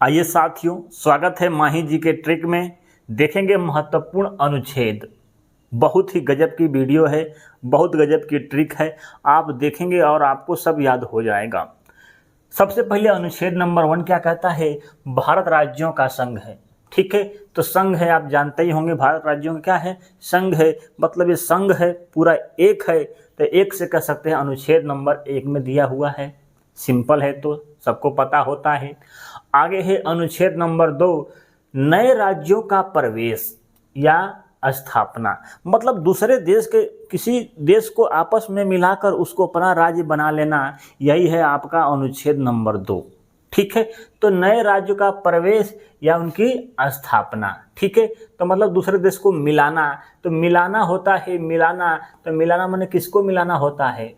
आइए साथियों, स्वागत है माही जी के ट्रिक में। देखेंगे महत्वपूर्ण अनुच्छेद। बहुत ही गजब की वीडियो है, बहुत गजब की ट्रिक है। आप देखेंगे और आपको सब याद हो जाएगा। सबसे पहले अनुच्छेद नंबर 1 क्या कहता है? भारत राज्यों का संघ है। ठीक है, तो संघ है, आप जानते ही होंगे भारत राज्यों का क्या है, संघ है। मतलब ये संघ है, पूरा एक है, तो एक से कह सकते हैं अनुच्छेद नंबर 1 में दिया हुआ है। सिंपल है, तो सबको पता होता है। आगे है अनुच्छेद नंबर 2, नए राज्यों का प्रवेश या स्थापना। मतलब दूसरे देश के किसी देश को आपस में मिलाकर उसको अपना राज्य बना लेना, यही है आपका अनुच्छेद नंबर 2। ठीक है, तो नए राज्य का प्रवेश या उनकी स्थापना। ठीक है, तो मतलब दूसरे देश को मिलाना। तो मिलाना होता है, मिलाना, तो मिलाना माने किसको मिलाना होता है?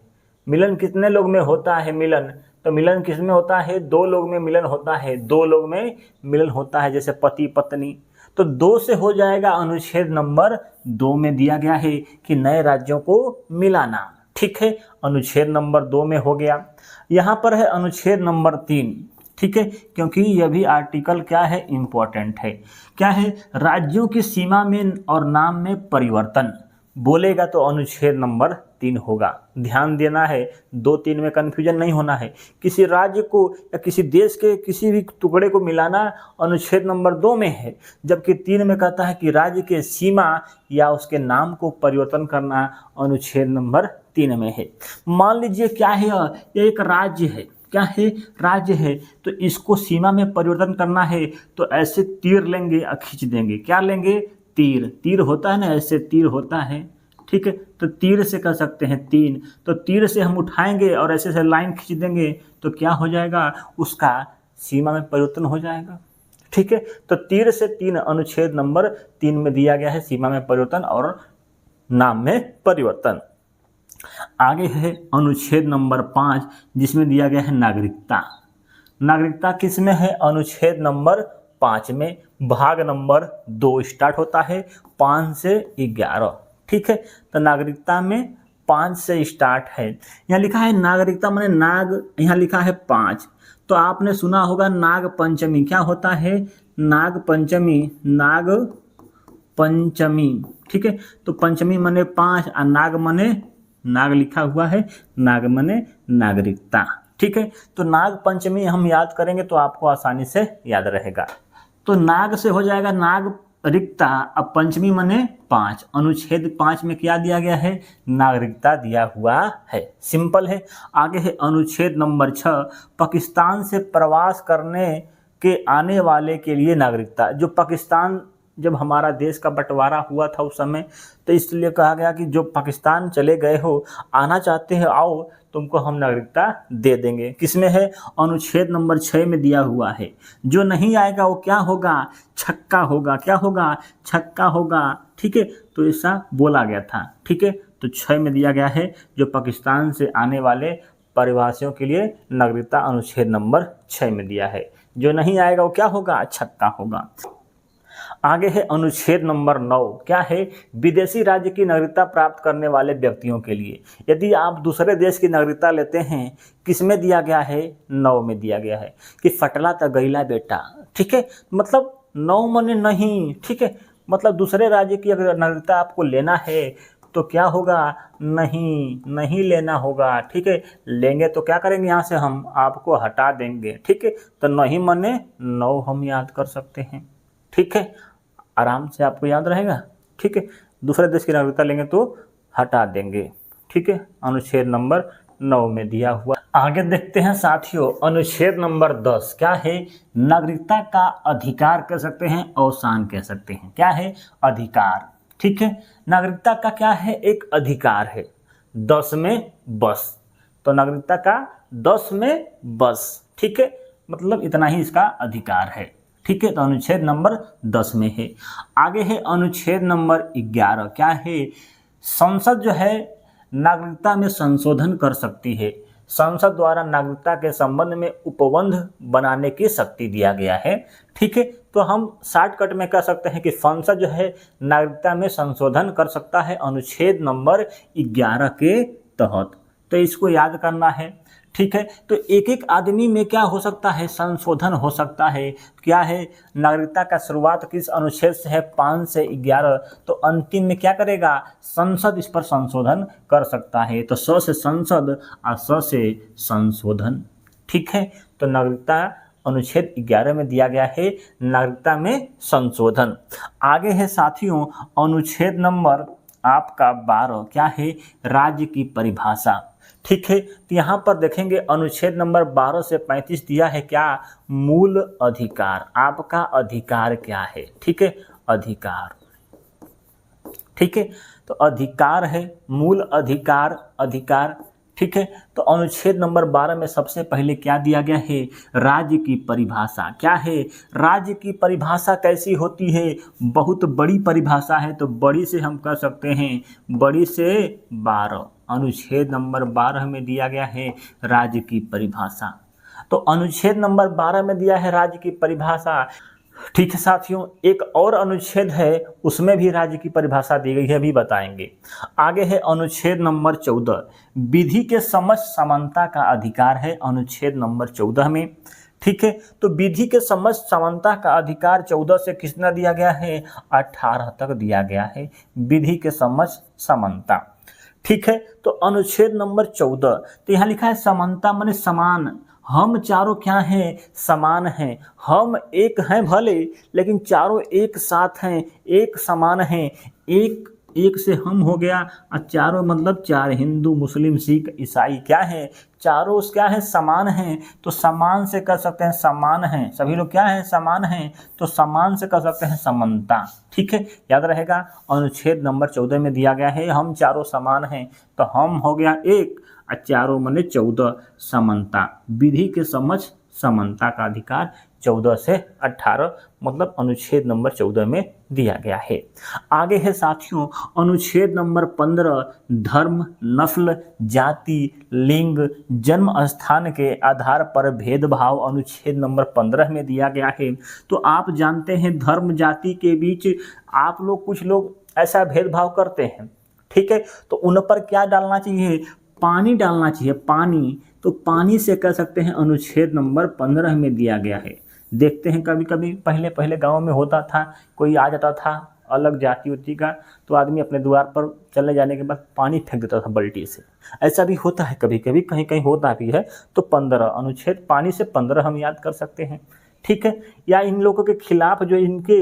मिलन कितने लोग में होता है मिलन? तो मिलन किस में होता है? 2 लोग में मिलन होता है, 2 लोग में मिलन होता है, जैसे पति पत्नी। तो 2 से हो जाएगा। अनुच्छेद नंबर 2 में दिया गया है कि नए राज्यों को मिलाना। ठीक है, अनुच्छेद नंबर 2 में हो गया। यहाँ पर है अनुच्छेद नंबर 3। ठीक है, क्योंकि यह भी आर्टिकल क्या है, इंपॉर्टेंट है। क्या है? राज्यों की सीमा में और नाम में परिवर्तन बोलेगा तो अनुच्छेद नंबर 3 होगा। ध्यान देना है, 2-3 में कन्फ्यूजन नहीं होना है। किसी राज्य को या किसी देश के किसी भी टुकड़े को मिलाना अनुच्छेद नंबर 2 में है, जबकि 3 में कहता है कि राज्य के सीमा या उसके नाम को परिवर्तन करना अनुच्छेद नंबर 3 में है। मान लीजिए क्या है, यह एक राज्य है। क्या है? राज्य है, तो इसको सीमा में परिवर्तन करना है, तो ऐसे तीर लेंगे और खींच देंगे। क्या लेंगे? तीर। तीर होता है ना, ऐसे तीर होता है। ठीक है, तो तीर से कर सकते हैं 3। तो तीर से हम उठाएंगे और ऐसे से लाइन खींच देंगे, तो क्या हो जाएगा? उसका सीमा में परिवर्तन हो जाएगा। ठीक है, तो तीर से 3 अनुच्छेद नंबर 3 में दिया गया है, सीमा में परिवर्तन और नाम में परिवर्तन। आगे है अनुच्छेद नंबर 5, जिसमें दिया गया है नागरिकता। नागरिकता किस में है? अनुच्छेद नंबर 5 में। भाग नंबर 2 स्टार्ट होता है 5 से 11। ठीक है, तो नागरिकता में 5 से स्टार्ट है। यहाँ लिखा है नागरिकता माने नाग, यहाँ लिखा है 5। तो आपने सुना होगा नाग पंचमी। क्या होता है? नाग पंचमी, नाग पंचमी। ठीक है, तो पंचमी माने 5 और नाग माने, नाग लिखा हुआ है, नाग माने नागरिकता। ठीक है, तो नाग पंचमी हम याद करेंगे तो आपको आसानी से याद रहेगा। तो नाग से हो जाएगा नागरिकता। अब पंचमी माने 5। अनुच्छेद 5 में क्या दिया गया है? नागरिकता दिया हुआ है। सिंपल है। आगे है अनुच्छेद नंबर 6, पाकिस्तान से प्रवास करने के आने वाले के लिए नागरिकता। जो पाकिस्तान, जब हमारा देश का बंटवारा हुआ था उस समय, तो इसलिए कहा गया कि जो पाकिस्तान चले गए हो, आना चाहते हैं, आओ, तुमको हम नागरिकता दे देंगे। किसमें है? अनुच्छेद नंबर 6 में दिया हुआ है। जो नहीं आएगा वो क्या होगा? छक्का होगा। क्या होगा? छक्का होगा। ठीक है, तो ऐसा बोला गया था। ठीक है, तो 6 में दिया गया है, जो पाकिस्तान से आने वाले प्रवासियों के लिए नागरिकता अनुच्छेद नंबर 6 में दिया है। जो नहीं आएगा वो क्या होगा? छक्का होगा। आगे है अनुच्छेद नंबर 9। क्या है? विदेशी राज्य की नागरिकता प्राप्त करने वाले व्यक्तियों के लिए। यदि आप दूसरे देश की नागरिकता लेते हैं, किस में दिया गया है? 9 में दिया गया है कि फटला त गईला बेटा। ठीक है, मतलब 9 माने नहीं। ठीक है, मतलब दूसरे राज्य की अगर नागरिकता आपको लेना है तो क्या होगा? नहीं, नहीं लेना होगा। ठीक है, लेंगे तो क्या करेंगे? यहाँ से हम आपको हटा देंगे। ठीक है, तो नहीं माने 9 हम याद कर सकते हैं। ठीक है, आराम से आपको याद रहेगा। ठीक है, दूसरे देश की नागरिकता लेंगे तो हटा देंगे। ठीक है, अनुच्छेद नंबर 9 में दिया हुआ। आगे देखते हैं साथियों, अनुच्छेद नंबर 10। क्या है? नागरिकता का अधिकार कह सकते हैं, अवसान कह सकते हैं। क्या है? अधिकार। ठीक है, नागरिकता का क्या है? एक अधिकार है। 10 में बस, तो नागरिकता का 10 में बस। ठीक है, मतलब इतना ही इसका अधिकार है। ठीक है, तो अनुच्छेद नंबर 10 में है। आगे है अनुच्छेद नंबर 11। क्या है? संसद जो है नागरिकता में संशोधन कर सकती है। संसद द्वारा नागरिकता के संबंध में उपबंध बनाने की शक्ति दिया गया है। ठीक है, तो हम शॉर्टकट में कह सकते हैं कि संसद जो है नागरिकता में संशोधन कर सकता है अनुच्छेद नंबर 11 के तहत। तो इसको याद करना है। ठीक है। तो एक एक आदमी में क्या हो सकता है, संशोधन हो सकता है। क्या है, नागरिकता का शुरुआत किस अनुच्छेद से है, 5 से 11। तो अंतिम में क्या करेगा, संसद इस पर संशोधन कर सकता है। तो स से संसद और स से संशोधन। ठीक है। तो नागरिकता अनुच्छेद 11 में दिया गया है नागरिकता में संशोधन। आगे है साथियों अनुच्छेद नंबर आपका 12, क्या है, राज्य की परिभाषा। ठीक है। तो यहाँ पर देखेंगे अनुच्छेद नंबर 12 से 35 दिया है क्या, मूल अधिकार। आपका अधिकार क्या है, ठीक है, अधिकार। ठीक है। तो अधिकार है, मूल अधिकार, अधिकार। ठीक है। तो अनुच्छेद नंबर 12 में सबसे पहले क्या दिया गया है, राज्य की परिभाषा। क्या है, राज्य की परिभाषा कैसी होती है, बहुत बड़ी परिभाषा है। तो बड़ी से हम कह सकते हैं, बड़ी से 12, अनुच्छेद नंबर 12 में दिया गया है राज्य की परिभाषा। तो अनुच्छेद नंबर 12 में दिया है राज्य की परिभाषा। ठीक है साथियों, एक और अनुच्छेद है उसमें भी राज्य की परिभाषा दी गई है, अभी बताएंगे। आगे है अनुच्छेद नंबर 14, विधि के समक्ष समानता का अधिकार है अनुच्छेद नंबर 14 में। ठीक है। तो विधि के समक्ष समानता का अधिकार 14 से कितना दिया गया है, 18 तक दिया गया है, विधि के समक्ष समानता। ठीक है। तो अनुच्छेद नंबर 14, तो यहाँ लिखा है समानता माने समान। हम चारों क्या हैं, समान हैं। हम एक हैं भले, लेकिन चारों एक साथ हैं, एक समान हैं। एक एक से हम हो गया और चारों मतलब चार, हिंदू मुस्लिम सिख ईसाई क्या है, चारों क्या है, समान हैं। तो समान से कर सकते हैं समान हैं, सभी लोग क्या हैं, समान हैं। तो समान से कर सकते हैं समानता। ठीक है, याद रहेगा। अनुच्छेद नंबर 14 में दिया गया है हम चारों समान हैं, तो हम हो गया एक और चारों माने 14 समानता। विधि के समक्ष समानता का अधिकार 14 से 18 मतलब अनुच्छेद नंबर 14 में दिया गया है। आगे है साथियों अनुच्छेद नंबर 15, धर्म, नस्ल, जाति, लिंग, जन्म स्थान के आधार पर भेदभाव अनुच्छेद नंबर 15 में दिया गया है। तो आप जानते हैं धर्म जाति के बीच आप लोग कुछ लोग ऐसा भेदभाव करते हैं। ठीक है। तो उन पर क्या डालना चाहिए, पानी डालना चाहिए, पानी। तो पानी से कह सकते हैं अनुच्छेद नंबर 15 में दिया गया है। देखते हैं कभी कभी पहले गांव में होता था, कोई आ जाता था अलग जाति उति का, तो आदमी अपने द्वार पर चले जाने के बाद पानी फेंक देता था बाल्टी से। ऐसा भी होता है कभी कभी, कहीं कहीं होता भी है। तो 15 अनुच्छेद पानी से 15 हम याद कर सकते हैं। ठीक है। या इन लोगों के खिलाफ जो इनके,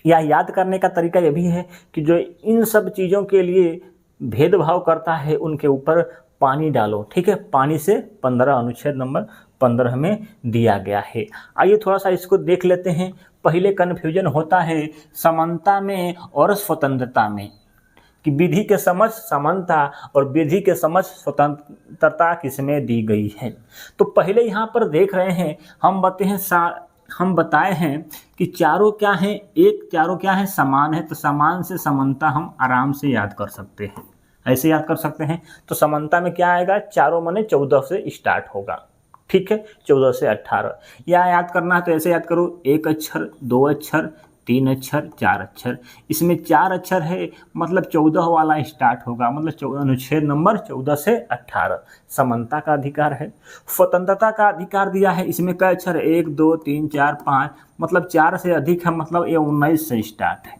या याद करने का तरीका यह भी है कि जो इन सब चीज़ों के लिए भेदभाव करता है उनके ऊपर पानी डालो। ठीक है। पानी से 15 अनुच्छेद नंबर 15 में दिया गया है। आइए थोड़ा सा इसको देख लेते हैं। पहले कन्फ्यूजन होता है समानता में और स्वतंत्रता में, कि विधि के समक्ष समानता और विधि के समक्ष स्वतंत्रता किसमें दी गई है। तो पहले यहाँ पर देख रहे हैं हम बताए हैं कि चारों क्या हैं, एक चारों क्या है, समान है। तो समान से समानता हम आराम से याद कर सकते हैं, ऐसे याद कर सकते हैं। तो समानता में क्या आएगा, चारों माने 14 से स्टार्ट होगा। ठीक है, 14 से 18। या याद करना है तो ऐसे याद करो, 1 अक्षर, 2 अक्षर, 3 अक्षर, 4 अक्षर। इसमें 4 अक्षर है मतलब 14 वाला स्टार्ट होगा, मतलब अनुच्छेद नंबर 14 से 18 समानता का अधिकार है। स्वतंत्रता का अधिकार दिया है, इसमें कई अक्षर, 1 2 3 4 5 मतलब 4 से अधिक है, मतलब ये 19 से स्टार्ट है।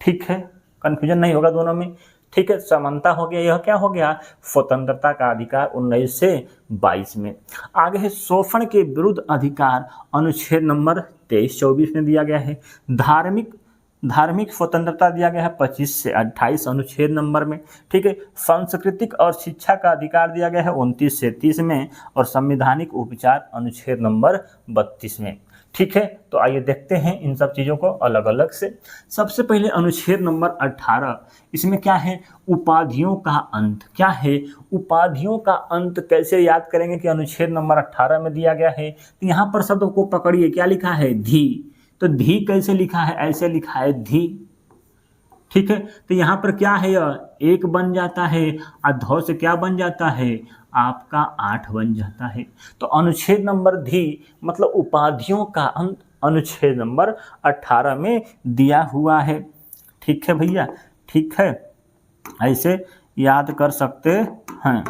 ठीक है, कन्फ्यूजन नहीं होगा दोनों में। ठीक है, समानता हो गया, यह क्या हो गया, स्वतंत्रता का अधिकार 19 से 22 में। आगे है शोषण के विरुद्ध अधिकार अनुच्छेद नंबर 23-24 में दिया गया है। धार्मिक स्वतंत्रता दिया गया है 25 से 28 अनुच्छेद नंबर में। ठीक है। सांस्कृतिक और शिक्षा का अधिकार दिया गया है 29 से 30 में, और संवैधानिक उपचार अनुच्छेद नंबर 32 में। ठीक है। तो आइए देखते हैं इन सब चीज़ों को अलग अलग से। सबसे पहले अनुच्छेद नंबर 18, इसमें क्या है, उपाधियों का अंत। क्या है, उपाधियों का अंत कैसे याद करेंगे कि अनुच्छेद नंबर 18 में दिया गया है। तो यहाँ पर शब्द को पकड़िए, क्या लिखा है, धी। तो धी कैसे लिखा है, ऐसे लिखा है धी। ठीक है। तो यहाँ पर क्या है, एक बन जाता है और धौ से क्या बन जाता है, आपका 8 बन जाता है। तो अनुच्छेद नंबर धी मतलब उपाधियों का अंत अनुच्छेद नंबर 18 में दिया हुआ है। ठीक है भैया, ठीक है, ऐसे याद कर सकते हैं।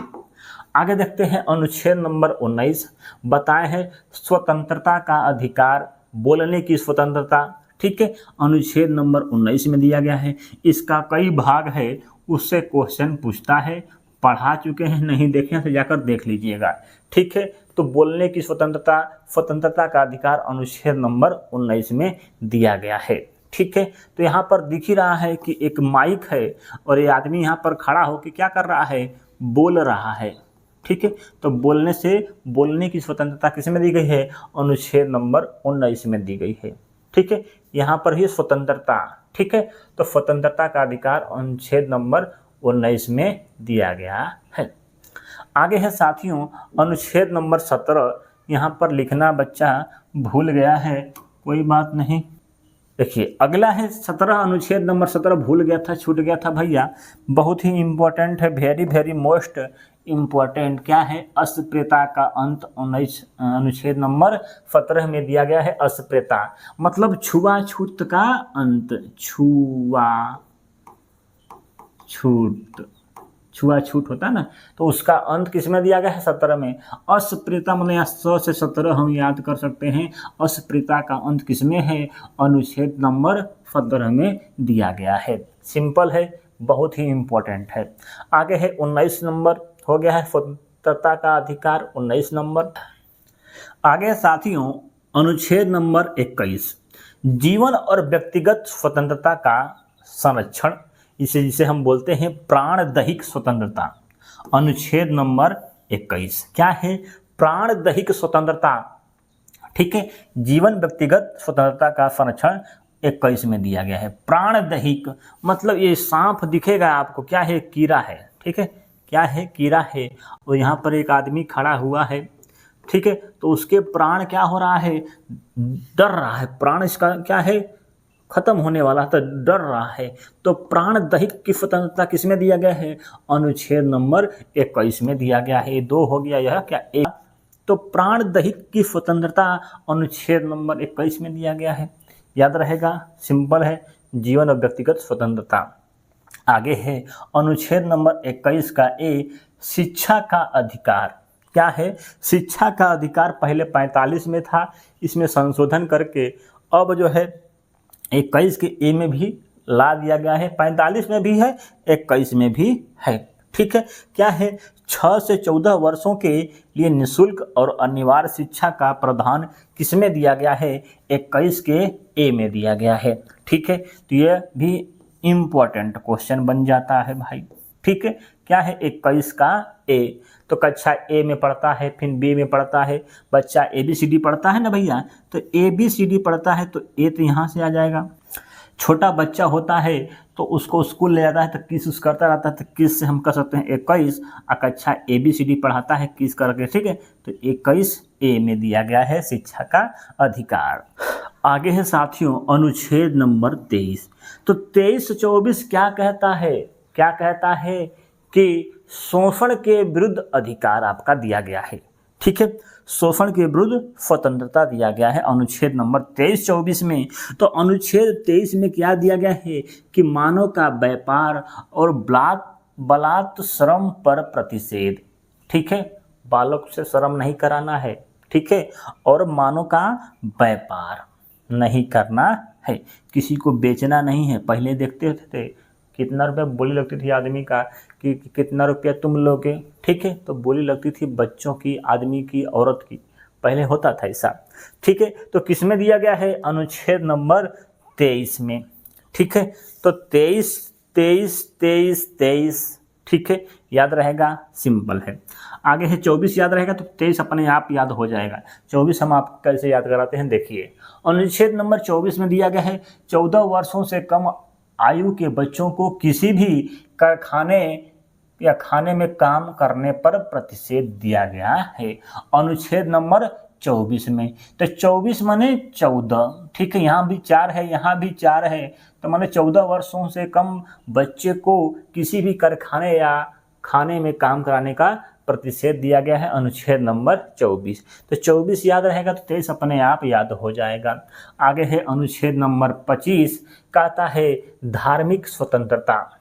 आगे देखते हैं अनुच्छेद नंबर 19 बताए हैं स्वतंत्रता का अधिकार, बोलने की स्वतंत्रता। ठीक है, अनुच्छेद नंबर 19 में दिया गया है। इसका कई भाग है, उससे क्वेश्चन पूछता है। पढ़ा चुके हैं, नहीं देखे तो जाकर देख लीजिएगा। ठीक है, तो बोलने की स्वतंत्रता, स्वतंत्रता का अधिकार अनुच्छेद नंबर 19 में दिया गया है। ठीक है, तो यहाँ पर दिख ही रहा है कि एक माइक है और ये आदमी यहाँ पर खड़ा होकर क्या कर रहा है, बोल रहा है। ठीक है, तो बोलने की स्वतंत्रता किस में दी गई है, अनुच्छेद नंबर 19 में दी गई है। ठीक है, यहाँ पर ही स्वतंत्रता। ठीक है, तो स्वतंत्रता का अधिकार अनुच्छेद नंबर 19 में दिया गया है। आगे है साथियों अनुच्छेद नंबर 17। यहाँ पर लिखना बच्चा भूल गया है, कोई बात नहीं। देखिए अगला है 17, अनुच्छेद नंबर 17 भूल गया था, छूट गया था भैया, बहुत ही इम्पोर्टेंट है, वेरी वेरी मोस्ट इम्पोर्टेंट। क्या है, अस्पृश्यता का अंत अनुच्छेद नंबर 17 में दिया गया है। अस्पृश्यता मतलब छुआछूत का अंत, छुआछूत होता है ना, तो उसका अंत किस में दिया गया है, 17 में। अस्पृश्यता मतलब यहाँ 100 से 17 हम याद कर सकते हैं। अस्पृश्यता का अंत किस में है, अनुच्छेद नंबर 17 में दिया गया है। सिंपल है, बहुत ही इम्पोर्टेंट है। आगे है 19 नंबर, हो गया है स्वतंत्रता का अधिकार 19 नंबर। आगे साथियों अनुच्छेद नंबर 21 जीवन और व्यक्तिगत स्वतंत्रता का संरक्षण, जिसे हम बोलते हैं प्राणदैहिक स्वतंत्रता। अनुच्छेद नंबर 21 क्या है, प्राणदैहिक स्वतंत्रता। ठीक है, जीवन व्यक्तिगत स्वतंत्रता का संरक्षण 21 में दिया गया है। प्राणदैहिक मतलब ये सांप दिखेगा आपको, क्या है, कीड़ा है। ठीक है, क्या है, कीड़ा है। और यहाँ पर एक आदमी खड़ा हुआ है। ठीक है, तो उसके प्राण क्या हो रहा है, डर रहा है, प्राण इसका क्या है, खत्म होने वाला, तो डर रहा है। तो प्राणदैहिक की स्वतंत्रता किस में दिया गया है, अनुच्छेद नंबर 21 में दिया गया है। 2 हो गया, यह क्या, 1। तो प्राणदैहिक की स्वतंत्रता अनुच्छेद नंबर 21 में दिया गया है, याद रहेगा, सिंपल है, जीवन और व्यक्तिगत स्वतंत्रता। आगे है अनुच्छेद नंबर 21 का ए, शिक्षा का अधिकार। क्या है, शिक्षा का अधिकार पहले 45 में था, इसमें संशोधन करके अब जो है 21 के ए में भी ला दिया गया है। 45 में भी है, 21 में भी है। ठीक है, क्या है, 6 से 14 वर्षों के लिए निःशुल्क और अनिवार्य शिक्षा का प्रावधान किसमें दिया गया है, 21 के ए में दिया गया है। ठीक है, तो यह भी इम्पोर्टेंट क्वेश्चन बन जाता है भाई। ठीक है, क्या है, 21 का ए, तो कक्षा ए में पढ़ता है, फिर बी में पढ़ता है, बच्चा ABCD पढ़ता है ना भैया, तो ABCD पढ़ता है तो ए तो यहाँ से आ जाएगा। छोटा बच्चा होता है तो उसको स्कूल ले जाता है तो किस करता रहता है, तो किस से हम कर सकते हैं 21, और कक्षा ABCD पढ़ाता है किस करके। ठीक है, तो 21 ए में दिया गया है शिक्षा का अधिकार। आगे है साथियों अनुच्छेद नंबर 23। तो 23-24 क्या कहता है, क्या कहता है कि शोषण के विरुद्ध अधिकार आपका दिया गया है। ठीक है, शोषण के विरुद्ध स्वतंत्रता दिया गया है अनुच्छेद नंबर 23-24 में। तो अनुच्छेद 23 में क्या दिया गया है कि मानव का व्यापार और बलात् श्रम पर प्रतिषेध। ठीक है, बालक से श्रम नहीं कराना है। ठीक है, और मानव का व्यापार नहीं करना है, किसी को बेचना नहीं है। पहले देखते थे कितना रुपया बोली लगती थी आदमी का, कि कितना रुपया तुम लोगे। ठीक है, तो बोली लगती थी बच्चों की, आदमी की, औरत की, पहले होता था ऐसा। ठीक है, तो किस में दिया गया है, अनुच्छेद नंबर 23 में। ठीक है, तो 23। ठीक है, याद रहेगा, सिंपल है। आगे है 24 याद रहेगा, तो 23 अपने आप याद हो जाएगा। 24 हम आप कैसे याद कराते हैं, देखिए अनुच्छेद नंबर 24 में दिया गया है 14 वर्षों से कम आयु के बच्चों को किसी भी कारखाने या खाने में काम करने पर प्रतिषेध दिया गया है अनुच्छेद नंबर 24 में। तो 24 माने 14। ठीक है, यहाँ भी 4 है, यहाँ भी 4 है, तो माने 14 वर्षों से कम बच्चे को किसी भी कारखाने या खाने में काम कराने का प्रतिषेध दिया गया है अनुच्छेद नंबर 24। तो 24 याद रहेगा, तो 23 अपने आप याद हो जाएगा। आगे है अनुच्छेद नंबर 25, कहता है धार्मिक स्वतंत्रता।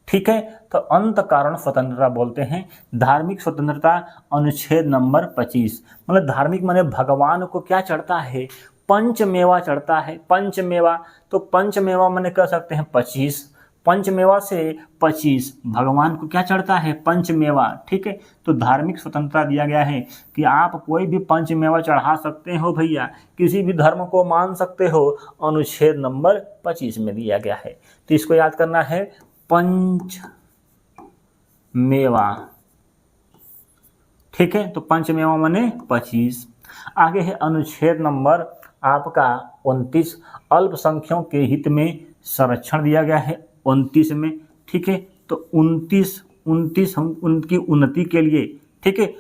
ठीक है। तो अंत कारण स्वतंत्रता बोलते हैं। धार्मिक स्वतंत्रता अनुच्छेद नंबर 25, मतलब धार्मिक माने भगवान को क्या चढ़ता है, पंचमेवा चढ़ता है। पंचमेवा, तो पंचमेवा माने कह सकते हैं 25, पंचमेवा से 25 भगवान को क्या चढ़ता है, पंचमेवा। ठीक है, तो धार्मिक स्वतंत्रता दिया गया है कि आप कोई भी पंचमेवा चढ़ा सकते हो भैया, किसी भी धर्म को मान सकते हो, अनुच्छेद नंबर 25 में दिया गया है। तो इसको याद करना है, पंचमेवा। ठीक है, तो पंचमेवा माने 25। आगे है अनुच्छेद नंबर आपका 29, अल्पसंख्यकों के हित में संरक्षण दिया गया है 29 में। ठीक है, तो 29 हम उनकी उन्नति के लिए। ठीक है,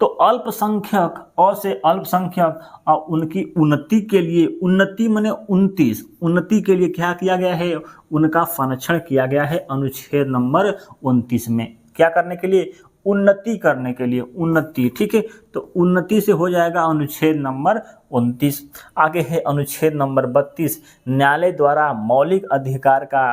तो अल्पसंख्यक और से अल्पसंख्यक और उनकी उन्नति के लिए, उन्नति माने 29, उन्नति के लिए क्या किया गया है, उनका संरक्षण किया गया है अनुच्छेद नंबर 29 में। क्या करने के लिए, उन्नति करने के लिए, उन्नति। ठीक है, तो उन्नति से हो जाएगा अनुच्छेद नंबर 29। आगे है अनुच्छेद नंबर 32, न्यायालय द्वारा मौलिक अधिकार का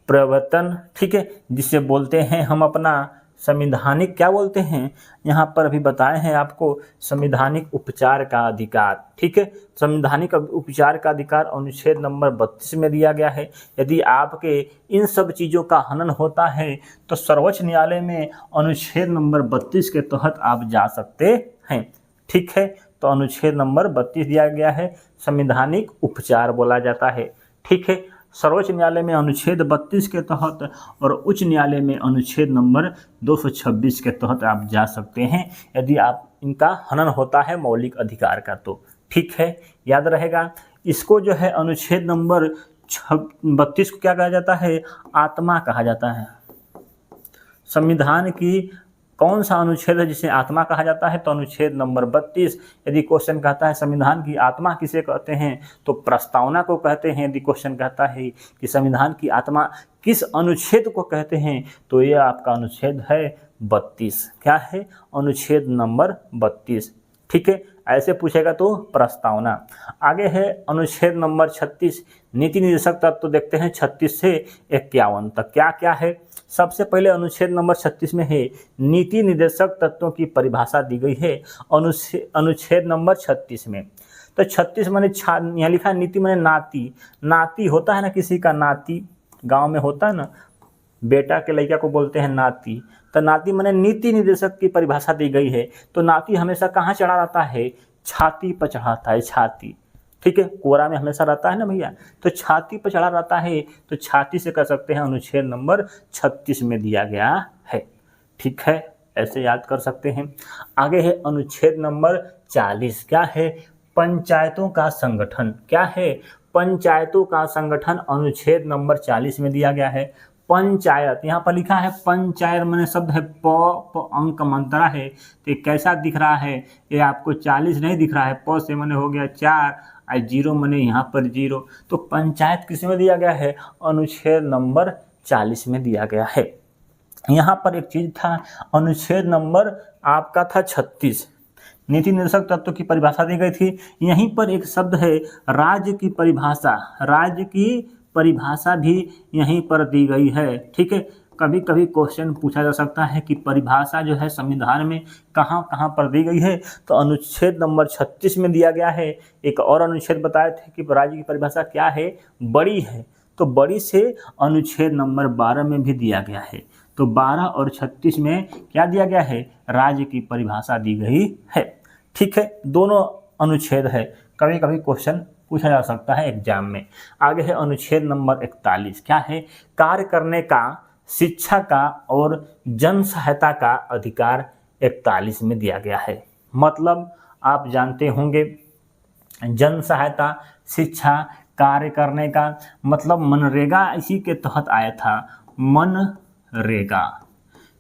प्रवर्तन। ठीक है, जिसे बोलते हैं हम अपना संवैधानिक, क्या बोलते हैं, यहाँ पर अभी बताए हैं आपको, संवैधानिक उपचार का अधिकार। ठीक है, संवैधानिक उपचार का अधिकार अनुच्छेद नंबर 32 में दिया गया है। यदि आपके इन सब चीज़ों का हनन होता है तो सर्वोच्च न्यायालय में अनुच्छेद नंबर 32 के तहत आप जा सकते हैं। ठीक है, तो अनुच्छेद नंबर 32 दिया गया है, संवैधानिक उपचार बोला जाता है। ठीक है, सर्वोच्च न्यायालय में अनुच्छेद 32 के तहत और उच्च न्यायालय में अनुच्छेद नंबर 226 के तहत आप जा सकते हैं, यदि आप इनका हनन होता है मौलिक अधिकार का तो। ठीक है, याद रहेगा। इसको जो है अनुच्छेद नंबर 32 को क्या कहा जाता है, आत्मा कहा जाता है। संविधान की कौन सा अनुच्छेद है जिसे आत्मा कहा जाता है, तो अनुच्छेद नंबर 32। यदि क्वेश्चन कहता है संविधान की आत्मा किसे कहते हैं, तो प्रस्तावना को कहते हैं। यदि क्वेश्चन कहता है कि संविधान की आत्मा किस अनुच्छेद को कहते हैं, तो ये आपका अनुच्छेद है 32। क्या है, अनुच्छेद नंबर 32। ठीक है, ऐसे पूछेगा तो प्रस्तावना। आगे है अनुच्छेद नंबर 36, नीति निर्देशक तत्व देखते हैं 36 से 51 तक क्या क्या है। सबसे पहले अनुच्छेद नंबर 36 में है नीति निर्देशक तत्वों की परिभाषा दी गई है अनुच्छेद नंबर 36 में। तो 36 माने यहाँ लिखा है नीति माने नाती, नाती होता है ना किसी का, नाती गांव में होता है ना, बेटा के लड़का को बोलते हैं नाती। तो नाती माने नीति निर्देशक की परिभाषा दी गई है। तो नाती हमेशा कहाँ चढ़ा रहता है, छाती पर चढ़ाता है, छाती। ठीक है, कोरा में हमेशा रहता है ना भैया, तो छाती पर चढ़ा रहता है, तो छाती से कर सकते हैं अनुच्छेद नंबर 36 में दिया गया है। ठीक है, ऐसे याद कर सकते हैं। आगे है अनुच्छेद नंबर 40, क्या है, पंचायतों का संगठन। क्या है, पंचायतों का संगठन अनुच्छेद नंबर 40 में दिया गया है। पंचायत, यहाँ पर लिखा है पंचायत मैंने शब्द है प अंक मंत्रा है, तो ये कैसा दिख रहा है, ये आपको 40 नहीं दिख रहा है, प से मैंने हो गया 4 और 0 मैंने यहाँ पर 0। तो पंचायत किस में दिया गया है, अनुच्छेद नंबर 40 में दिया गया है। यहाँ पर एक चीज था, अनुच्छेद नंबर आपका था 36, नीति निर्देशक तत्व की परिभाषा दी गई थी। यहीं पर एक शब्द है राज्य की परिभाषा, राज्य की परिभाषा भी यहीं पर दी गई है। ठीक है, कभी कभी क्वेश्चन पूछा जा सकता है कि परिभाषा जो है संविधान में कहाँ कहाँ पर दी गई है, तो अनुच्छेद नंबर 36 में दिया गया है। एक और अनुच्छेद बताए थे कि राज्य की परिभाषा क्या है, बड़ी है, तो बड़ी से अनुच्छेद नंबर 12 में भी दिया गया है। तो 12 और 36 में क्या दिया गया है, राज्य की परिभाषा दी गई है। ठीक है, दोनों अनुच्छेद है, कभी कभी क्वेश्चन पूछा जा सकता है एग्जाम में। आगे है अनुच्छेद नंबर 41, क्या है, कार्य करने का, शिक्षा का और जन सहायता का अधिकार 41 में दिया गया है। मतलब आप जानते होंगे जन सहायता, शिक्षा, कार्य करने का, मतलब मनरेगा इसी के तहत आया था। मनरेगा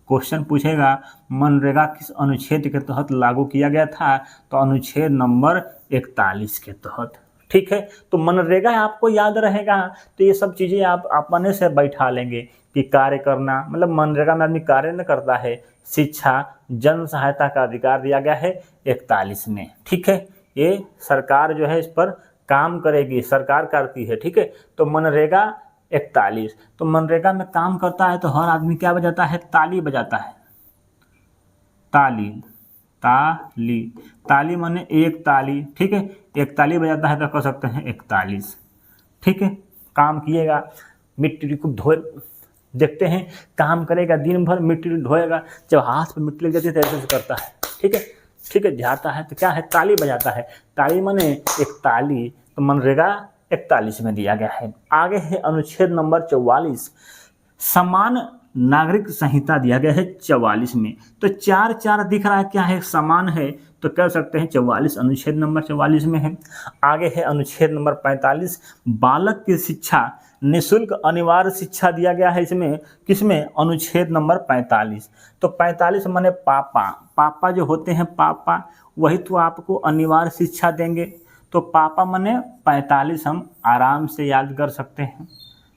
क्वेश्चन पूछेगा मनरेगा किस अनुच्छेद के तहत लागू किया गया था, तो अनुच्छेद नंबर 41 के तहत। ठीक है, तो मनरेगा आपको याद रहेगा, तो ये सब चीज़ें आप अपने से बैठा लेंगे कि कार्य करना, मतलब मनरेगा में आदमी कार्य न करता है। शिक्षा, जन सहायता का अधिकार दिया गया है 41 में। ठीक है, ये सरकार जो है इस पर काम करेगी, सरकार करती है। ठीक है, तो मनरेगा 41। तो मनरेगा में काम करता है तो हर आदमी क्या बजाता है? ताली बजाता है। ताली, ताली, ताली माने एक ताली, ठीक है। एक ताली बजाता है तो कह सकते हैं 41, ठीक है। काम किएगा, मिट्टी को धोए, देखते हैं काम करेगा दिन भर, मिट्टी ढोएगा, जब हाथ पे मिट्टी लग जाती है तो ऐसे करता है, ठीक है, ठीक है। जाता है तो क्या है? ताली बजाता है। ताली माने एक ताली, तो मनरेगा 41 में दिया गया है। आगे है अनुच्छेद नंबर 44, समान नागरिक संहिता दिया गया है 44 में। तो 4 दिख रहा है, क्या है? समान है, तो कह सकते हैं 44 अनुच्छेद नंबर 44 में है। आगे है अनुच्छेद नंबर 45, बालक की शिक्षा निःशुल्क अनिवार्य शिक्षा दिया गया है इसमें, किसमें? अनुच्छेद नंबर 45। तो 45 माने पापा, पापा जो होते हैं पापा, वही तो आपको अनिवार्य शिक्षा देंगे। तो पापा माने 45 हम आराम से याद कर सकते हैं,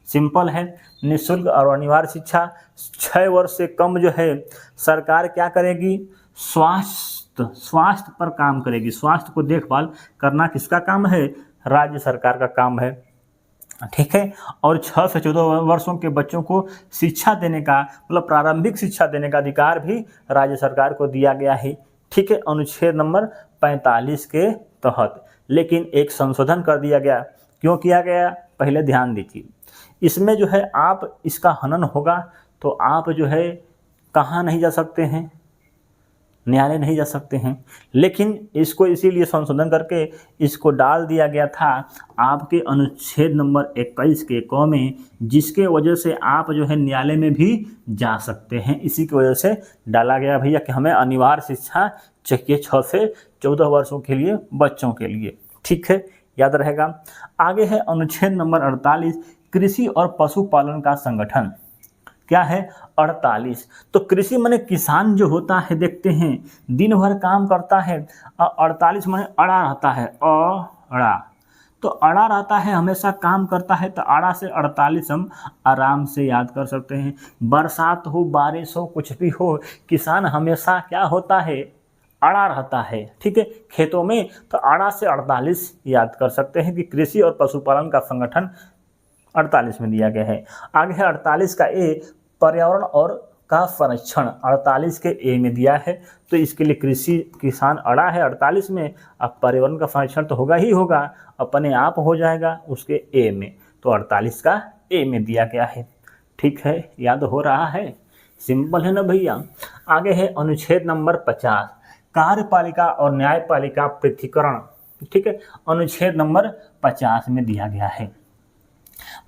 सिंपल है। निःशुल्क और अनिवार्य शिक्षा, 6 वर्ष से कम जो है सरकार क्या करेगी? स्वास्थ्य पर काम करेगी। स्वास्थ्य को देखभाल करना किसका काम है? राज्य सरकार का काम है, ठीक है। और 6 से 14 वर्षों के बच्चों को शिक्षा देने का, मतलब प्रारंभिक शिक्षा देने का अधिकार भी राज्य सरकार को दिया गया है, ठीक है, अनुच्छेद नंबर 45 के तहत। लेकिन एक संशोधन कर दिया गया। क्यों किया गया? पहले ध्यान दीजिए। इसमें जो है आप, इसका हनन होगा तो आप जो है कहाँ नहीं जा सकते हैं? न्यायालय नहीं जा सकते हैं। लेकिन इसको इसीलिए संशोधन करके इसको डाल दिया गया था आपके अनुच्छेद नंबर 21 के क में, जिसके वजह से आप जो है न्यायालय में भी जा सकते हैं। इसी की वजह से डाला गया भैया कि हमें अनिवार्य शिक्षा चाहिए 6 से 14 वर्षों के लिए बच्चों के लिए, ठीक है, याद रहेगा। आगे है अनुच्छेद नंबर 48, कृषि और पशुपालन का संगठन, क्या है? 48। तो कृषि माने किसान जो होता है, देखते हैं दिन भर काम करता है। 48 माने अड़ा रहता है, अड़ा, तो अड़ा रहता है, हमेशा काम करता है, तो अड़ा से 48 हम आराम से याद कर सकते हैं। बरसात हो, बारिश हो, कुछ भी हो, किसान हमेशा क्या होता है? अड़ा रहता है, ठीक है, खेतों में। तो अड़ा से 48 याद कर सकते हैं कि कृषि और पशुपालन का संगठन 48 में दिया गया है। आगे है 48 का ए, पर्यावरण और का संरक्षण, 48 के ए में दिया है। तो इसके लिए कृषि किसान अड़ा है 48 में, अब पर्यावरण का संरक्षण तो होगा ही होगा, अपने आप हो जाएगा उसके ए में। तो 48 का ए में दिया गया है, ठीक है, याद हो रहा है, सिंपल है ना भैया। आगे है अनुच्छेद नंबर 50, कार्यपालिका और न्यायपालिका पृथकीकरण, ठीक है, अनुच्छेद नंबर 50 में दिया गया है।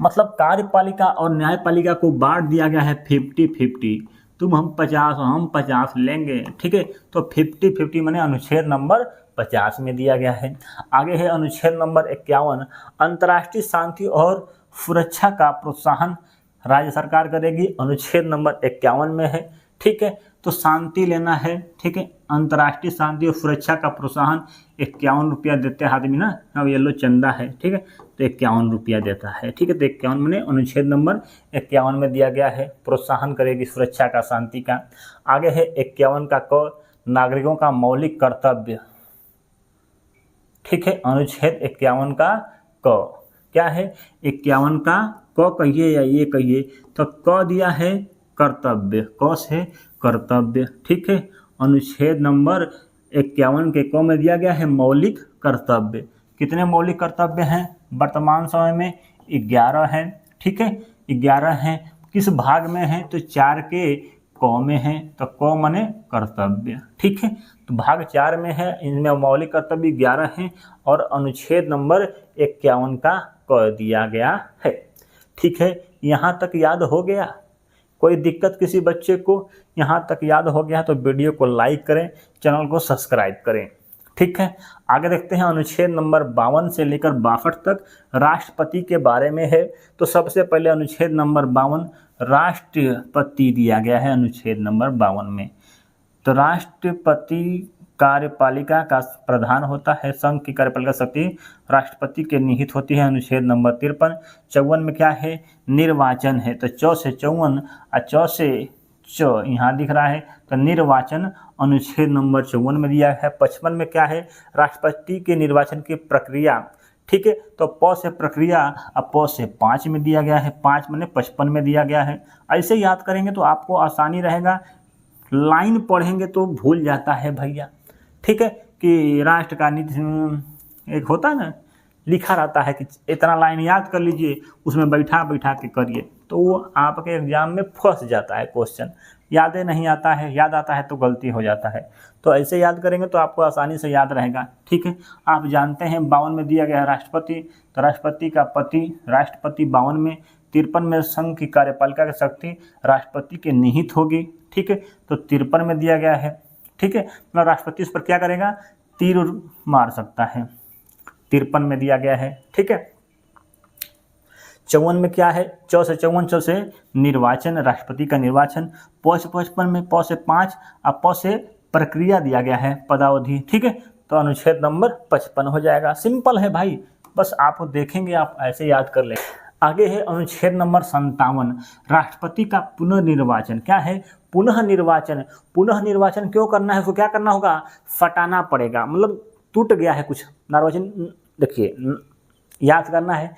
मतलब कार्यपालिका और न्यायपालिका को बांट दिया गया है 50-50, तुम हम 50 लेंगे, ठीक है। तो 50-50 माने अनुच्छेद नंबर 50 में दिया गया है। आगे है अनुच्छेद नंबर 51, अंतर्राष्ट्रीय शांति और सुरक्षा का प्रोत्साहन राज्य सरकार करेगी, अनुच्छेद नंबर 51 में है, ठीक है। तो शांति लेना है, ठीक है, अंतर्राष्ट्रीय शांति और सुरक्षा का प्रोत्साहन 51 रुपया देते हैं आदमी ना, अब ये लो चंदा है, ठीक है, तो 51 रुपया देता है, ठीक है। तो 51 में अनुच्छेद नंबर 51 में दिया गया है, प्रोत्साहन करेगी सुरक्षा का, शांति का। आगे है 51 का क, नागरिकों का मौलिक कर्तव्य, ठीक है, अनुच्छेद 51 का क, क्या है? 51 का क कहिए या ये कहिए, तो क दिया है कर्तव्य, क से कर्तव्य, ठीक है। अनुच्छेद नंबर 51 के क में दिया गया है मौलिक कर्तव्य। कितने मौलिक कर्तव्य हैं वर्तमान समय में? 11 हैं, ठीक है, 11 हैं। किस भाग में हैं? तो 4 के क में है, तो क माने कर्तव्य, ठीक है। तो भाग 4 में है, इनमें मौलिक कर्तव्य 11 हैं और अनुच्छेद नंबर 51 का क दिया गया है, ठीक है। यहाँ तक याद हो गया? कोई दिक्कत किसी बच्चे को? यहाँ तक याद हो गया तो वीडियो को लाइक करें, चैनल को सब्सक्राइब करें, ठीक है। आगे देखते हैं अनुच्छेद नंबर 52 से लेकर 62 तक राष्ट्रपति के बारे में है। तो सबसे पहले अनुच्छेद नंबर 52 राष्ट्रपति दिया गया है अनुच्छेद नंबर 52 में। तो राष्ट्रपति कार्यपालिका का प्रधान होता है, संघ की कार्यपालिका शक्ति राष्ट्रपति के निहित होती है, अनुच्छेद नंबर 53। 54 में क्या है? निर्वाचन है, तो 4 से 54 और 4 से यहाँ दिख रहा है, तो निर्वाचन अनुच्छेद नंबर 54 में दिया है। 55 में क्या है? राष्ट्रपति के निर्वाचन की प्रक्रिया, ठीक है। तो प से प्रक्रिया, अब प से 5 में दिया गया है, 5 माने 55 में दिया गया है। ऐसे याद करेंगे तो आपको आसानी रहेगा। लाइन पढ़ेंगे तो भूल जाता है भैया, ठीक है, कि राष्ट्र का नीति एक होता है ना, लिखा रहता है कि इतना लाइन याद कर लीजिए, उसमें बैठा बैठा के करिए, तो वो आपके एग्जाम में फंस जाता है क्वेश्चन, याद नहीं आता है, याद आता है तो गलती हो जाता है। तो ऐसे याद करेंगे तो आपको आसानी से याद रहेगा, ठीक है। आप जानते हैं 52 में दिया गया है राष्ट्रपति, तो राष्ट्रपति का पति, राष्ट्रपति 52 में, 53 में संघ की कार्यपालिका की शक्ति राष्ट्रपति के निहित होगी, ठीक है। तो 53 में दिया गया है, ठीक है। मतलब राष्ट्रपति उस पर क्या करेगा, तीर मार सकता है, 53 में दिया गया है, ठीक है। 54 में क्या है, 4 से 54, 4 से निर्वाचन, राष्ट्रपति का निर्वाचन। प से 55 में, प से 5 और प से प्रक्रिया दिया गया है, पदावधि, ठीक है। तो अनुच्छेद नंबर 55 हो जाएगा। सिंपल है भाई, बस आप देखेंगे, आप ऐसे याद कर लें। आगे है अनुच्छेद नंबर 57, राष्ट्रपति का पुनर्निर्वाचन। क्या है, पुनः निर्वाचन। पुनः निर्वाचन क्यों करना है, उसको क्या करना होगा, फटाना पड़ेगा, मतलब टूट गया है कुछ निर्वाचन, देखिए याद करना है,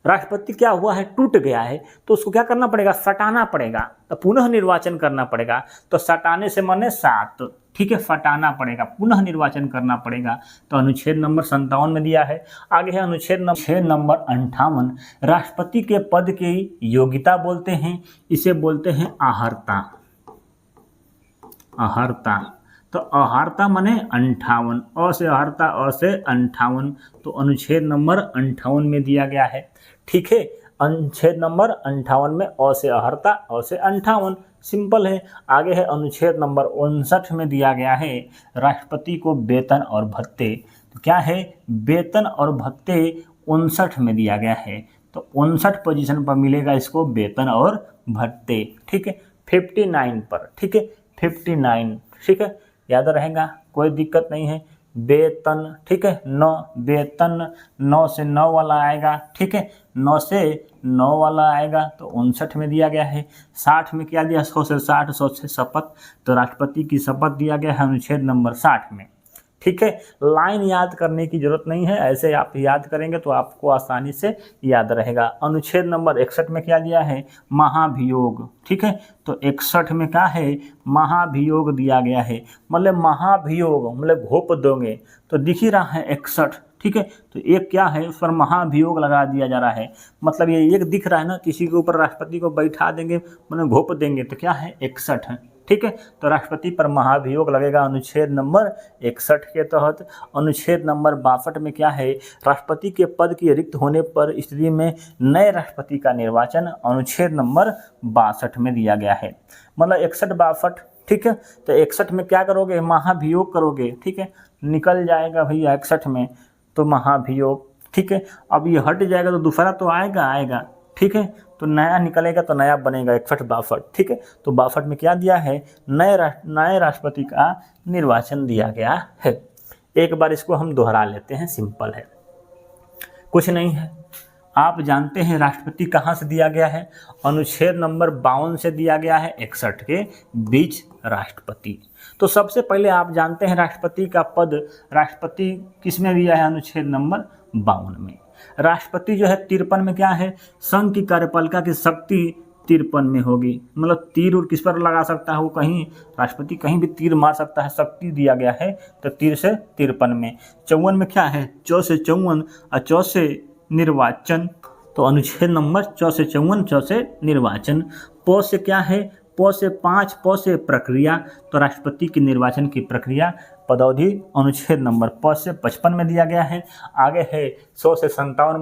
राष्ट्रपति क्या हुआ है, टूट गया है, तो उसको क्या करना पड़ेगा, सटाना पड़ेगा, तो पुनः निर्वाचन करना पड़ेगा। तो सटाने से माने 7, ठीक है, फटाना पड़ेगा, पुनः निर्वाचन करना पड़ेगा। तो अनुच्छेद नंबर 57 में दिया है। आगे है अनुच्छेद नंबर 58, राष्ट्रपति के पद की योग्यता बोलते हैं, इसे बोलते हैं अहर्ता। अहर्ता, तो अहर्ता माने 58, अ से अहर्ता, अ से 58, तो अनुच्छेद नंबर 58 में दिया गया है, ठीक है। अनुच्छेद नंबर 58 में अ से अहर्ता, अ से 58, सिंपल है। आगे है अनुच्छेद नंबर 59 में दिया गया है, राष्ट्रपति को वेतन और भत्ते। तो क्या है, वेतन और भत्ते 59 में दिया गया है, तो 59 पोजीशन पर मिलेगा इसको वेतन और भत्ते, ठीक है। 59 पर, ठीक है, 59, ठीक है, याद रहेगा, कोई दिक्कत नहीं है। वेतन, ठीक है, 9, वेतन 9 से 9 वाला आएगा, ठीक है, 9 से 9 वाला आएगा, तो 59 में दिया गया है। 60 में क्या दिया, 100 से 60, 100 से शपथ, तो राष्ट्रपति की शपथ दिया गया है अनुच्छेद नंबर 60 में, ठीक है। लाइन याद करने की जरूरत नहीं है, ऐसे आप याद करेंगे तो आपको आसानी से याद रहेगा। अनुच्छेद नंबर 61 में क्या दिया है, महाभियोग, ठीक है। तो 61 में क्या है, महाभियोग दिया गया है, मतलब महाभियोग मतलब घोप दोगे, तो दिख ही रहा है 61, ठीक है। तो एक क्या है, उस पर महाभियोग लगा दिया जा रहा है, मतलब ये एक दिख रहा है ना, किसी के ऊपर राष्ट्रपति को बैठा देंगे, मतलब घोप देंगे, तो क्या है 61 है, ठीक है। तो राष्ट्रपति पर महाभियोग लगेगा अनुच्छेद नंबर 61 के तहत। अनुच्छेद नंबर 62 में क्या है, राष्ट्रपति के पद की रिक्त होने पर स्थिति में नए राष्ट्रपति का निर्वाचन, अनुच्छेद नंबर 62 में दिया गया है, मतलब 61 62, ठीक है। तो 61 में क्या करोगे, महाभियोग करोगे, ठीक है, निकल जाएगा भैया 61 में, तो महाभियोग, ठीक है। अब ये हट जाएगा तो दूसरा तो आएगा, ठीक है, तो नया निकलेगा तो नया बनेगा 61 62, ठीक है। तो 62 में क्या दिया है, नए राष्ट्रपति का निर्वाचन दिया गया है। एक बार इसको हम दोहरा लेते हैं, सिंपल है, कुछ नहीं है। आप जानते हैं राष्ट्रपति कहाँ से दिया गया है, अनुच्छेद नंबर 52 से दिया गया है 61 के बीच राष्ट्रपति। तो सबसे पहले आप जानते हैं राष्ट्रपति का पद, राष्ट्रपति किस में दिया है, अनुच्छेद नंबर 52 में। राष्ट्रपति जो है 53 में क्या है, संघ की कार्यपालिका की शक्ति 53 में होगी, मतलब तीर और किस पर लगा सकता है, वो कहीं राष्ट्रपति कहीं भी तीर मार सकता है, शक्ति दिया गया है, तो तीर से 53 में। 54 में क्या है, 4 से 54 और 4 से निर्वाचन, तो अनुच्छेद नंबर 4 से 54, 4 से निर्वाचन। प से क्या है, प से 5, प से प्रक्रिया, तो राष्ट्रपति की निर्वाचन की प्रक्रिया पदावधि अनुच्छेद नंबर प से 55 में दिया गया है। आगे है 100 से 57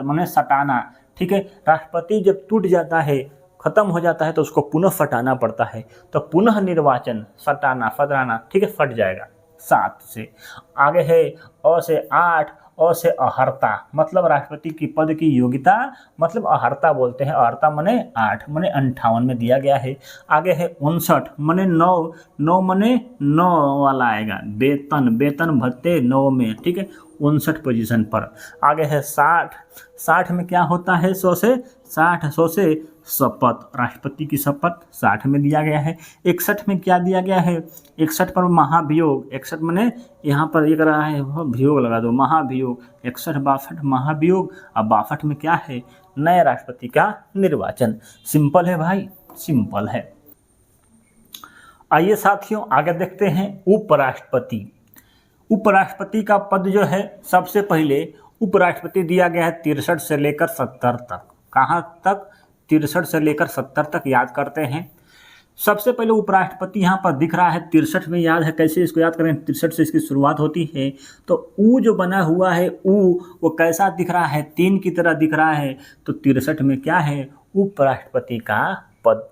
मने सटाना, ठीक है। राष्ट्रपति जब टूट जाता है, खत्म हो जाता है, तो उसको पुनः फटाना पड़ता है, तो पुनः निर्वाचन, सटाना फदराना, ठीक है, फट जाएगा 7 से। आगे है अ से 8, अ से अहर्ता, मतलब राष्ट्रपति की पद की योग्यता, मतलब अहर्ता बोलते हैं, अहर्ता मने 8 मने 58 में दिया गया है। आगे है 59 मने 9, 9 मने 9 वाला आएगा, वेतन भत्ते 9 में, ठीक है, 59 पोजीशन पर। आगे है 60, 60 में क्या होता है, 100 से 60, 100 से शपथ, राष्ट्रपति की शपथ 60 में दिया गया है। 61 में क्या दिया गया है, 61 पर महाभियोग, 61 मैंने यहाँ पर एक रहा है वियोग लगा दो, महाभियोग, 61 62 महाभियोग। अब 62 में क्या है, नए राष्ट्रपति का निर्वाचन। सिंपल है भाई, सिंपल है। आइए साथियों आगे देखते हैं उपराष्ट्रपति। उपराष्ट्रपति का पद जो है, सबसे पहले उपराष्ट्रपति दिया गया है 63 से लेकर 70 तक। कहाँ तक, 63 से लेकर 70 तक याद करते हैं। सबसे पहले उपराष्ट्रपति यहाँ पर दिख रहा है 63 में, याद है कैसे इसको याद करें, 63 से इसकी शुरुआत होती है। तो ऊ जो बना हुआ है ऊ, वो कैसा दिख रहा है, 3 की तरह दिख रहा है। तो 63 में क्या है, उपराष्ट्रपति का पद,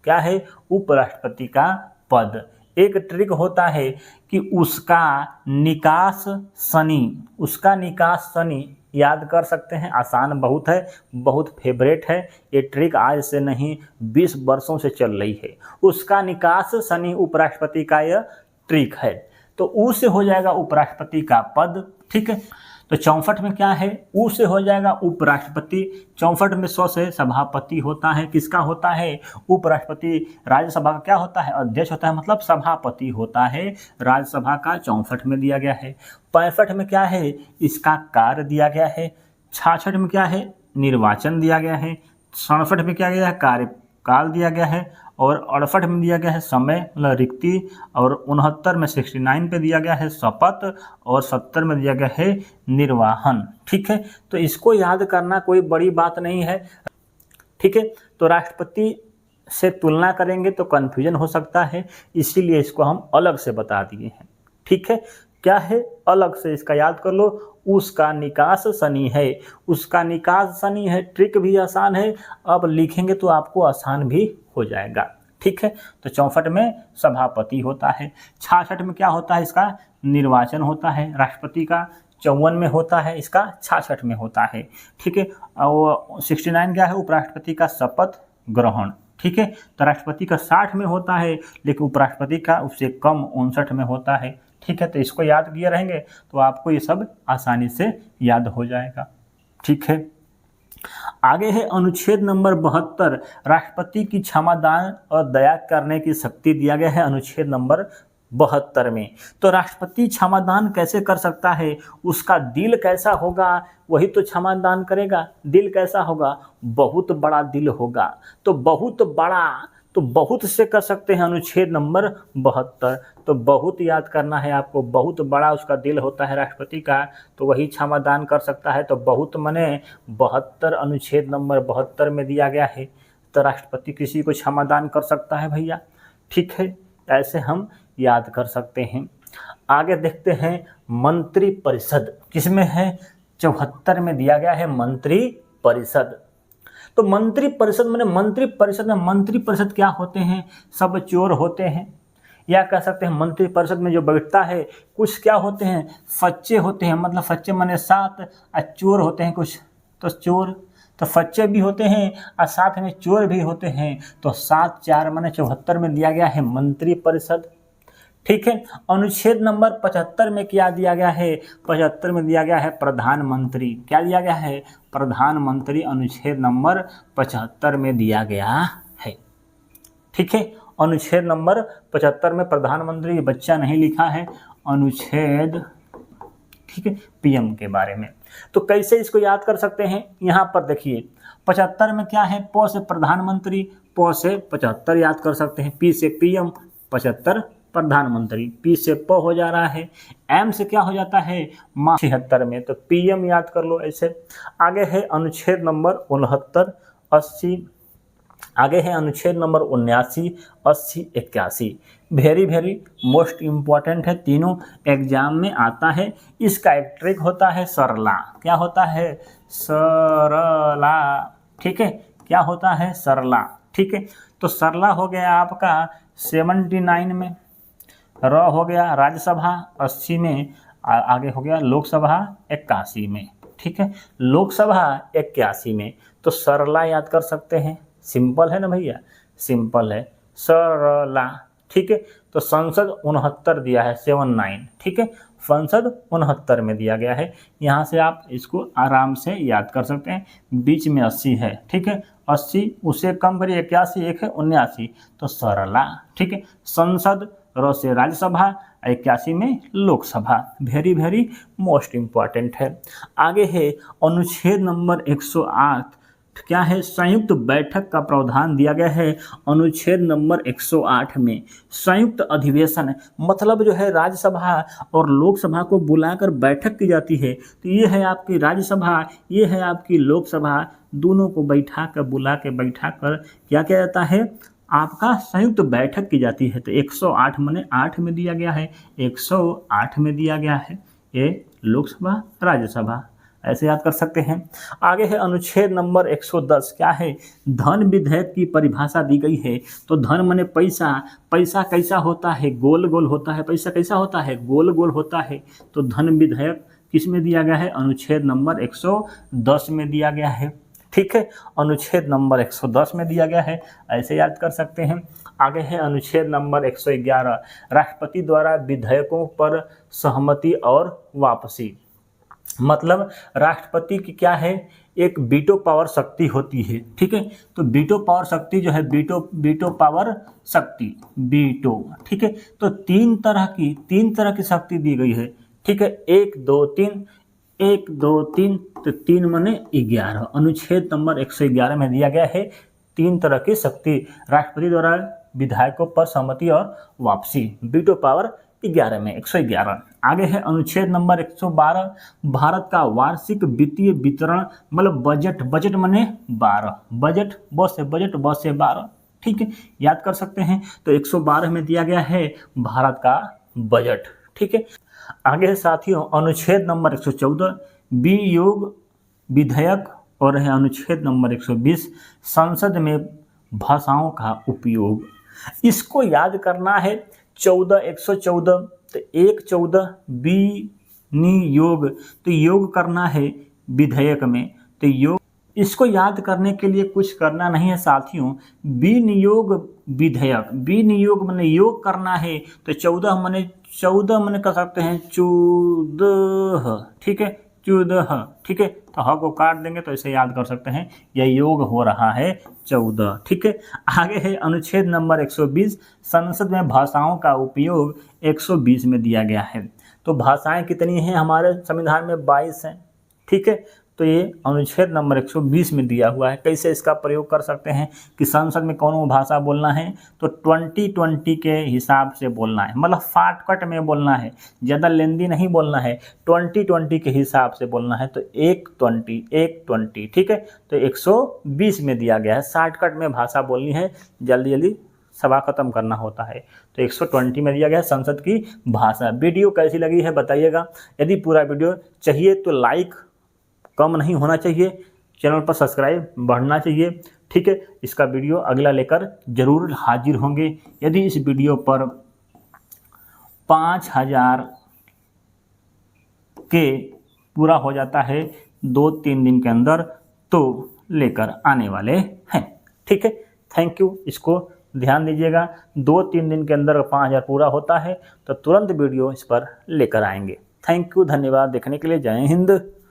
क्या है, उपराष्ट्रपति का पद। एक ट्रिक होता है कि उसका निकास शनि, उसका निकास शनि याद कर सकते हैं, आसान बहुत है, बहुत फेवरेट है। ये ट्रिक आज से नहीं 20 वर्षों से चल रही है। उसका निकास शनि उपराष्ट्रपति का यह ट्रिक है। तो ऊ से हो जाएगा उपराष्ट्रपति का पद, ठीक है। तो 64 में क्या है, ऊ से हो जाएगा उपराष्ट्रपति। 64 में 100 से सभापति होता है, किसका होता है, उपराष्ट्रपति। राज्यसभा का क्या होता है, अध्यक्ष होता है, मतलब सभापति होता है राज्यसभा का। 64 में दिया गया है। 65 में क्या है, इसका कार्य दिया गया है। 66 में क्या है, निर्वाचन दिया गया है। 67 में क्या गया है, कार्यकाल दिया गया है। और 68 में दिया गया है समय, मतलब रिक्ति। और 69 में 69 पे दिया गया है शपथ। और 70 में दिया गया है निर्वाहन, ठीक है। तो इसको याद करना कोई बड़ी बात नहीं है, ठीक है। तो राष्ट्रपति से तुलना करेंगे तो कन्फ्यूजन हो सकता है, इसीलिए इसको हम अलग से बता दिए हैं, ठीक है। क्या है, अलग से इसका याद कर लो, उसका निकास शनि है, उसका निकास शनि है। ट्रिक भी आसान है, अब लिखेंगे तो आपको आसान भी हो जाएगा, ठीक है। तो 64 में सभापति होता है। 66 में क्या होता है, इसका निर्वाचन होता है राष्ट्रपति का। 54 में होता है इसका, 66 में होता है, ठीक है। और 69 क्या है, उपराष्ट्रपति का शपथ ग्रहण, ठीक है। तो राष्ट्रपति का 60 में होता है, लेकिन उपराष्ट्रपति का उससे कम 59 में होता है, ठीक है। तो इसको याद किए रहेंगे तो आपको ये सब आसानी से याद हो जाएगा, ठीक है। आगे है अनुच्छेद नंबर 72, राष्ट्रपति की क्षमादान और दया करने की शक्ति दिया गया है अनुच्छेद नंबर 72 में। तो राष्ट्रपति क्षमादान कैसे कर सकता है, उसका दिल कैसा होगा, वही तो क्षमादान करेगा। दिल कैसा होगा, बहुत बड़ा दिल होगा। तो बहुत बड़ा, तो बहुत से कर सकते हैं अनुच्छेद नंबर 72। तो बहुत याद करना है आपको, बहुत बड़ा उसका दिल होता है राष्ट्रपति का, तो वही क्षमादान कर सकता है। तो बहुत मने 72 अनुच्छेद नंबर 72 में दिया गया है। तो राष्ट्रपति किसी को क्षमादान कर सकता है भैया, ठीक है। ऐसे हम याद कर सकते हैं। आगे देखते हैं मंत्री परिषद, किसमें है, 74 में दिया गया है मंत्री परिषद। तो मंत्री परिषद मैंने, मंत्री परिषद में, मंत्री परिषद क्या होते हैं, सब चोर होते हैं, या कह सकते हैं मंत्री परिषद में जो बैठता है कुछ क्या होते हैं, फच्चे होते हैं। मतलब फच्चे माने 7, और चोर होते हैं कुछ, तो चोर, तो फच्चे भी होते हैं और साथ में चोर भी होते हैं। तो 7 4 माने 74 में दिया गया है मंत्री परिषद, ठीक है। अनुच्छेद नंबर 75 में क्या दिया गया है, 75 में दिया गया है प्रधानमंत्री। क्या दिया गया है, प्रधानमंत्री अनुच्छेद नंबर 75 में दिया गया है, ठीक है। अनुच्छेद नंबर 75 में प्रधानमंत्री, बच्चा नहीं लिखा है अनुच्छेद, ठीक है, पीएम के बारे में। तो कैसे इसको याद कर सकते हैं, यहाँ पर देखिए 75 में क्या है, प से प्रधानमंत्री, प से 75 याद कर सकते हैं, पी से पीएम, 75 प्रधानमंत्री, पी से प हो जा रहा है, एम से क्या हो जाता है, मां, 76 में, तो पीएम याद कर लो ऐसे। आगे है अनुच्छेद नंबर 69 80, आगे है अनुच्छेद नंबर 79 80 81। वेरी मोस्ट इम्पॉर्टेंट है, तीनों एग्जाम में आता है। इसका एक ट्रिक होता है सरला, क्या होता है, सरला, ठीक है। क्या होता है, सरला, ठीक है। तो सरला हो गया आपका 79 में, र हो गया राज्यसभा 80 में, आगे हो गया लोकसभा 81 में, ठीक है। लोकसभा 81 में, तो सरला याद कर सकते हैं। सिंपल है ना भैया, सिंपल है, सरला, ठीक है। तो संसद 69 दिया है 79, ठीक है। संसद 69 में दिया गया है। यहाँ से आप इसको आराम से याद कर सकते हैं। बीच में 80 है, ठीक है, 80 उसे कम करिए, 81 एक है 79, तो सरला, ठीक है। संसद र से राज्यसभा, 81 में Lok Sabha. Very very most important है। आगे है अनुच्छेद नंबर 108, क्या है, संयुक्त बैठक का प्रावधान दिया गया है अनुच्छेद नंबर 108 में। संयुक्त अधिवेशन मतलब जो है राज्यसभा और लोकसभा को बुलाकर बैठक की जाती है। तो ये है आपकी राज्यसभा, ये है आपकी लोकसभा, दोनों को बैठा कर क्या किया जाता है, आपका संयुक्त बैठक की जाती है। तो 108 माने 8 में दिया गया है, 108 में दिया गया है, ये लोकसभा राज्यसभा, ऐसे याद कर सकते हैं। आगे है अनुच्छेद नंबर 110, क्या है, धन विधेयक की परिभाषा दी गई है। तो धन माने पैसा, पैसा कैसा होता है, गोल गोल होता है, पैसा कैसा होता है, गोल गोल होता है। तो धन विधेयक किस में दिया गया है, अनुच्छेद नंबर 110 में दिया गया है, ठीक है, अनुच्छेद नंबर 110 में दिया गया है, ऐसे याद कर सकते हैं। आगे है अनुच्छेद नंबर 111, राष्ट्रपति द्वारा विधेयकों पर सहमति और वापसी। मतलब राष्ट्रपति की क्या है, एक वीटो पावर शक्ति होती है, ठीक है। तो वीटो पावर शक्ति जो है, वीटो पावर शक्ति, वीटो, ठीक है। तो तीन तरह की शक्ति दी गई है, ठीक है, 1 2 3, 1 2 3, तो 3 माने 11, अनुच्छेद नंबर 111 में दिया गया है 3 तरह की शक्ति, राष्ट्रपति द्वारा विधायकों पर सहमति और वापसी, वीटो पावर 11 में 111। आगे है अनुच्छेद नंबर 112, भारत का वार्षिक वित्तीय वितरण, मतलब बजट, बजट माने 12, बजट ब से 12, ठीक है, याद कर सकते हैं। तो 112 में दिया गया है भारत का बजट, ठीक है। आगे है साथियों अनुच्छेद नंबर 114, वियोग विधेयक, और है अनुच्छेद नंबर 120, संसद में भाषाओं का उपयोग। इसको याद करना है, 114, तो 114 विनियोग, तो योग करना है विधेयक में, तो योग, इसको याद करने के लिए कुछ करना नहीं है साथियों। विनियोग विधेयक, विनियोग माने योग करना है, तो 14 माने कर सकते हैं 14, ठीक है, 14, ठीक है। तो ह को काट देंगे तो इसे याद कर सकते हैं, यह योग हो रहा है 14, ठीक है। आगे है अनुच्छेद नंबर 120, संसद में भाषाओं का उपयोग 120 में दिया गया है। तो भाषाएं कितनी हैं हमारे संविधान में, 22 हैं, ठीक है। तो ये अनुच्छेद नंबर 120 में दिया हुआ है। कैसे इसका प्रयोग कर सकते हैं कि संसद में कौन भाषा बोलना है, तो 2020 के हिसाब से बोलना है, मतलब फाटकट में बोलना है, ज़्यादा लेंदी नहीं बोलना है, 2020 के हिसाब से बोलना है। तो 120, ठीक है। तो 120 में दिया गया है, शॉर्टकट में भाषा बोलनी है, जल्दी जल्दी सभा खत्म करना होता है। तो 120 में दिया गया है संसद की भाषा। वीडियो कैसी लगी है बताइएगा। यदि पूरा वीडियो चाहिए तो लाइक कम नहीं होना चाहिए, चैनल पर सब्सक्राइब बढ़ना चाहिए, ठीक है। इसका वीडियो अगला लेकर जरूर हाजिर होंगे। यदि इस वीडियो पर 5000 के पूरा हो जाता है 2-3 दिन के अंदर, तो लेकर आने वाले हैं, ठीक है। थैंक यू, इसको ध्यान दीजिएगा। 2-3 दिन के अंदर 5000 पूरा होता है तो तुरंत वीडियो इस पर लेकर आएंगे। थैंक यू, धन्यवाद देखने के लिए। जय हिंद।